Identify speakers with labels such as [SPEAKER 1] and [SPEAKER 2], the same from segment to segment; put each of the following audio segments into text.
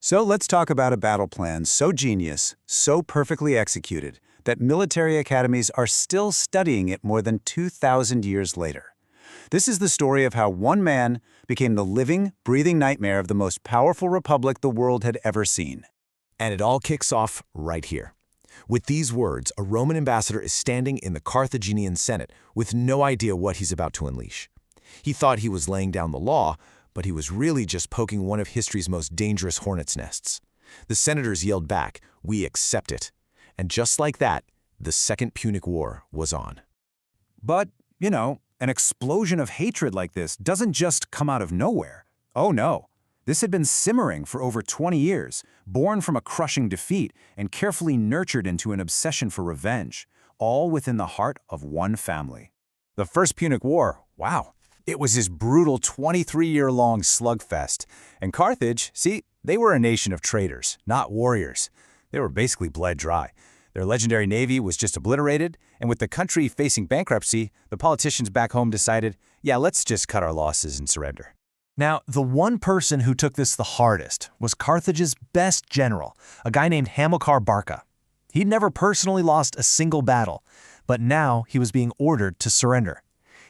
[SPEAKER 1] So let's talk about a battle plan so genius, so perfectly executed, that military academies are still studying it more than 2,000 years later. This is the story of how one man became the living, breathing nightmare of the most powerful republic the world had ever seen.
[SPEAKER 2] And it all kicks off right here. With these words, a Roman ambassador is standing in the Carthaginian Senate with no idea what he's about to unleash. He thought he was laying down the law, but he was really just poking one of history's most dangerous hornet's nests. The senators yelled back, "We accept it." And just like that, the Second Punic War was on.
[SPEAKER 1] But, an explosion of hatred like this doesn't just come out of nowhere. Oh no. This had been simmering for over 20 years, born from a crushing defeat and carefully nurtured into an obsession for revenge, all within the heart of one family. The First Punic War, wow. It was this brutal 23-year-long slugfest. And Carthage, see, they were a nation of traitors, not warriors. They were basically bled dry. Their legendary navy was just obliterated, and with the country facing bankruptcy, the politicians back home decided, yeah, let's just cut our losses and surrender.
[SPEAKER 3] Now, the one person who took this the hardest was Carthage's best general, a guy named Hamilcar Barca. He'd never personally lost a single battle, but now he was being ordered to surrender.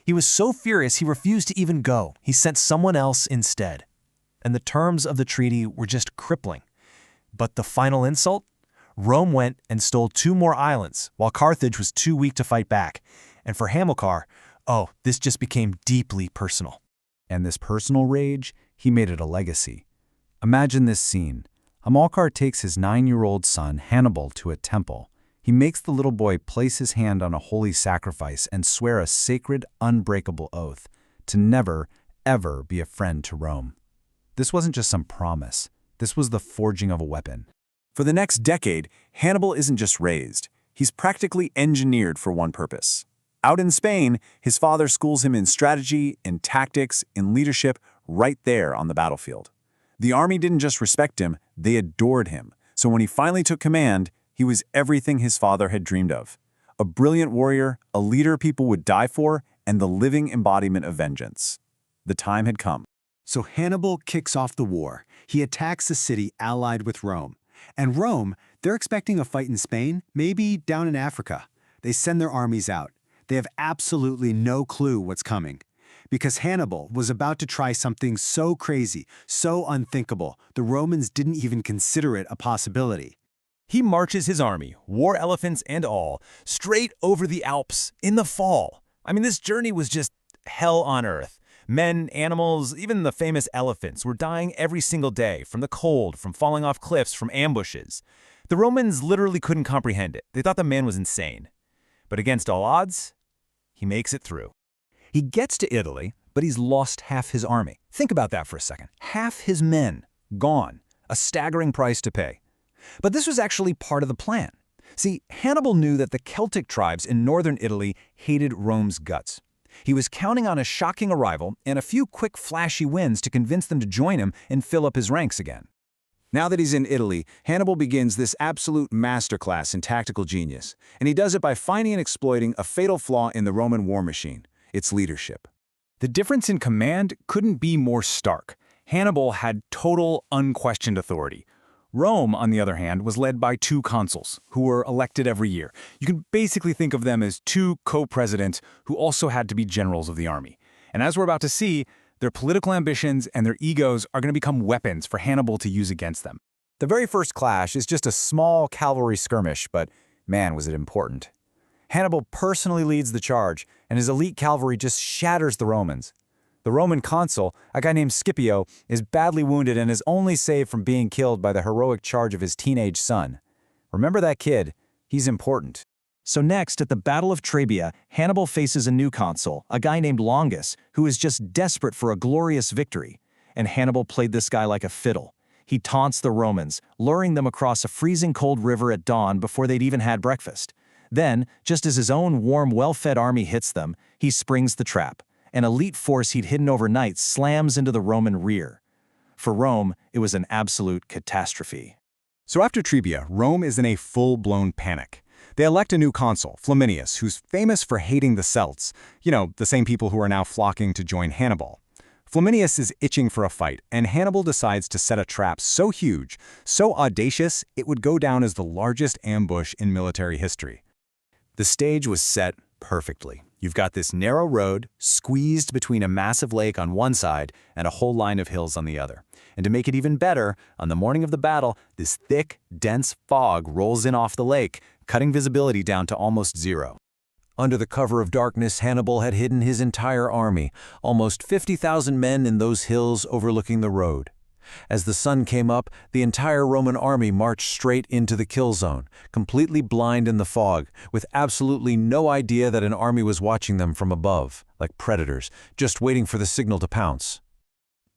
[SPEAKER 3] He was so furious he refused to even go. He sent someone else instead. And the terms of the treaty were just crippling. But the final insult? Rome went and stole 2 more islands, while Carthage was too weak to fight back. And for Hamilcar, this just became deeply personal.
[SPEAKER 1] And this personal rage, he made it a legacy. Imagine this scene. Hamilcar takes his 9-year-old son, Hannibal, to a temple. He makes the little boy place his hand on a holy sacrifice and swear a sacred, unbreakable oath to never, ever be a friend to Rome. This wasn't just some promise. This was the forging of a weapon. For the next decade, Hannibal isn't just raised. He's practically engineered for one purpose. Out in Spain, his father schools him in strategy, in tactics, in leadership, right there on the battlefield. The army didn't just respect him, they adored him. So when he finally took command, he was everything his father had dreamed of. A brilliant warrior, a leader people would die for, and the living embodiment of vengeance. The time had come.
[SPEAKER 4] So Hannibal kicks off the war. He attacks a city allied with Rome. And Rome, they're expecting a fight in Spain, maybe down in Africa. They send their armies out. They have absolutely no clue what's coming. Because Hannibal was about to try something so crazy, so unthinkable, the Romans didn't even consider it a possibility.
[SPEAKER 3] He marches his army, war elephants and all, straight over the Alps in the fall. I mean, this journey was just hell on earth. Men, animals, even the famous elephants were dying every single day from the cold, from falling off cliffs, from ambushes. The Romans literally couldn't comprehend it. They thought the man was insane. But against all odds, he makes it through.
[SPEAKER 1] He gets to Italy, but he's lost half his army. Think about that for a second. Half his men gone. A staggering price to pay. But this was actually part of the plan. See, Hannibal knew that the Celtic tribes in northern Italy hated Rome's guts. He was counting on a shocking arrival and a few quick flashy wins to convince them to join him and fill up his ranks again. Now that he's in Italy, Hannibal begins this absolute masterclass in tactical genius, and he does it by finding and exploiting a fatal flaw in the Roman war machine, its leadership. The difference in command couldn't be more stark. Hannibal had total, unquestioned authority. Rome, on the other hand, was led by 2 consuls, who were elected every year. You can basically think of them as 2 co-presidents who also had to be generals of the army. And as we're about to see, their political ambitions and their egos are going to become weapons for Hannibal to use against them. The very first clash is just a small cavalry skirmish, but man, was it important. Hannibal personally leads the charge, and his elite cavalry just shatters the Romans. The Roman consul, a guy named Scipio, is badly wounded and is only saved from being killed by the heroic charge of his teenage son. Remember that kid? He's important. So next, at the Battle of Trebia, Hannibal faces a new consul, a guy named Longus, who is just desperate for a glorious victory. And Hannibal played this guy like a fiddle. He taunts the Romans, luring them across a freezing cold river at dawn before they'd even had breakfast. Then, just as his own warm, well-fed army hits them, he springs the trap. An elite force he'd hidden overnight slams into the Roman rear. For Rome, it was an absolute catastrophe. So after Trebia, Rome is in a full-blown panic. They elect a new consul, Flaminius, who's famous for hating the Celts, the same people who are now flocking to join Hannibal. Flaminius is itching for a fight, and Hannibal decides to set a trap so huge, so audacious, it would go down as the largest ambush in military history.
[SPEAKER 2] The stage was set perfectly. You've got this narrow road squeezed between a massive lake on one side and a whole line of hills on the other. And to make it even better, on the morning of the battle, this thick, dense fog rolls in off the lake, cutting visibility down to almost zero.
[SPEAKER 1] Under the cover of darkness, Hannibal had hidden his entire army, almost 50,000 men in those hills overlooking the road. As the sun came up, the entire Roman army marched straight into the kill zone, completely blind in the fog, with absolutely no idea that an army was watching them from above, like predators, just waiting for the signal to pounce.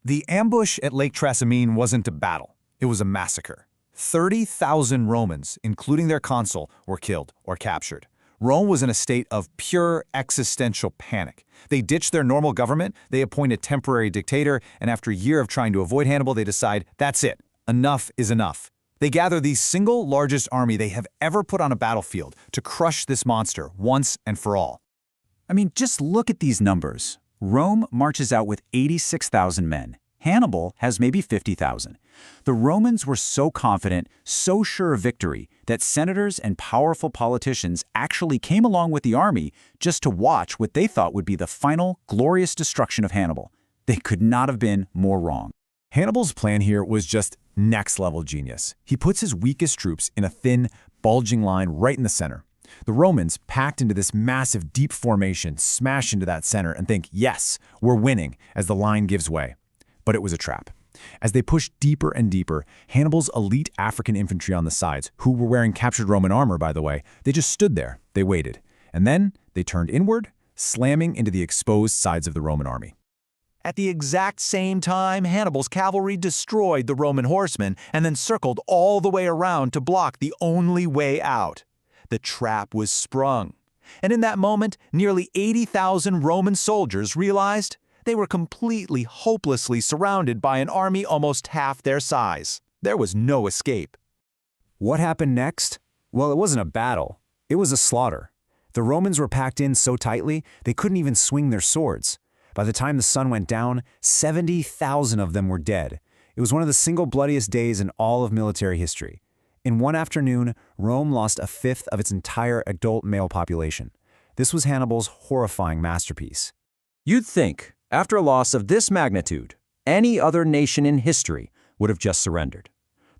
[SPEAKER 5] The ambush at Lake Trasimene wasn't a battle. It was a massacre. 30,000 Romans, including their consul, were killed or captured. Rome was in a state of pure existential panic. They ditched their normal government, they appoint a temporary dictator, and after a year of trying to avoid Hannibal, they decide, that's it. Enough is enough. They gather the single largest army they have ever put on a battlefield to crush this monster once and for all.
[SPEAKER 6] I mean, just look at these numbers. Rome marches out with 86,000 men. Hannibal has maybe 50,000. The Romans were so confident, so sure of victory, that senators and powerful politicians actually came along with the army just to watch what they thought would be the final, glorious destruction of Hannibal. They could not have been more wrong.
[SPEAKER 2] Hannibal's plan here was just next-level genius. He puts his weakest troops in a thin, bulging line right in the center. The Romans, packed into this massive, deep formation, smash into that center and think, yes, we're winning, as the line gives way. But it was a trap. As they pushed deeper and deeper, Hannibal's elite African infantry on the sides, who were wearing captured Roman armor, by the way, they just stood there. They waited. And then they turned inward, slamming into the exposed sides of the Roman army.
[SPEAKER 3] At the exact same time, Hannibal's cavalry destroyed the Roman horsemen and then circled all the way around to block the only way out. The trap was sprung. And in that moment, nearly 80,000 Roman soldiers realized they were completely, hopelessly surrounded by an army almost half their size. There was no escape.
[SPEAKER 1] What happened next? Well, it wasn't a battle. It was a slaughter. The Romans were packed in so tightly, they couldn't even swing their swords. By the time the sun went down, 70,000 of them were dead. It was one of the single bloodiest days in all of military history. In one afternoon, Rome lost a fifth of its entire adult male population. This was Hannibal's horrifying masterpiece.
[SPEAKER 6] You'd think, after a loss of this magnitude, any other nation in history would have just surrendered.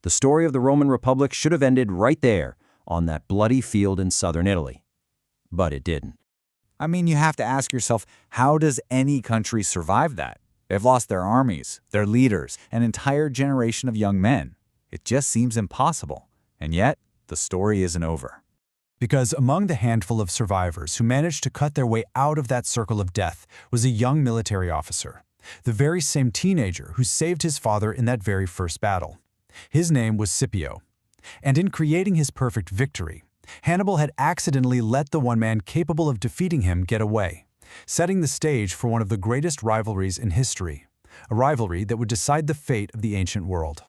[SPEAKER 6] The story of the Roman Republic should have ended right there, on that bloody field in southern Italy. But it didn't.
[SPEAKER 5] I mean, you have to ask yourself, how does any country survive that? They've lost their armies, their leaders, an entire generation of young men. It just seems impossible. And yet, the story isn't over.
[SPEAKER 4] Because among the handful of survivors who managed to cut their way out of that circle of death was a young military officer, the very same teenager who saved his father in that very first battle. His name was Scipio. And in creating his perfect victory, Hannibal had accidentally let the one man capable of defeating him get away, setting the stage for one of the greatest rivalries in history, a rivalry that would decide the fate of the ancient world.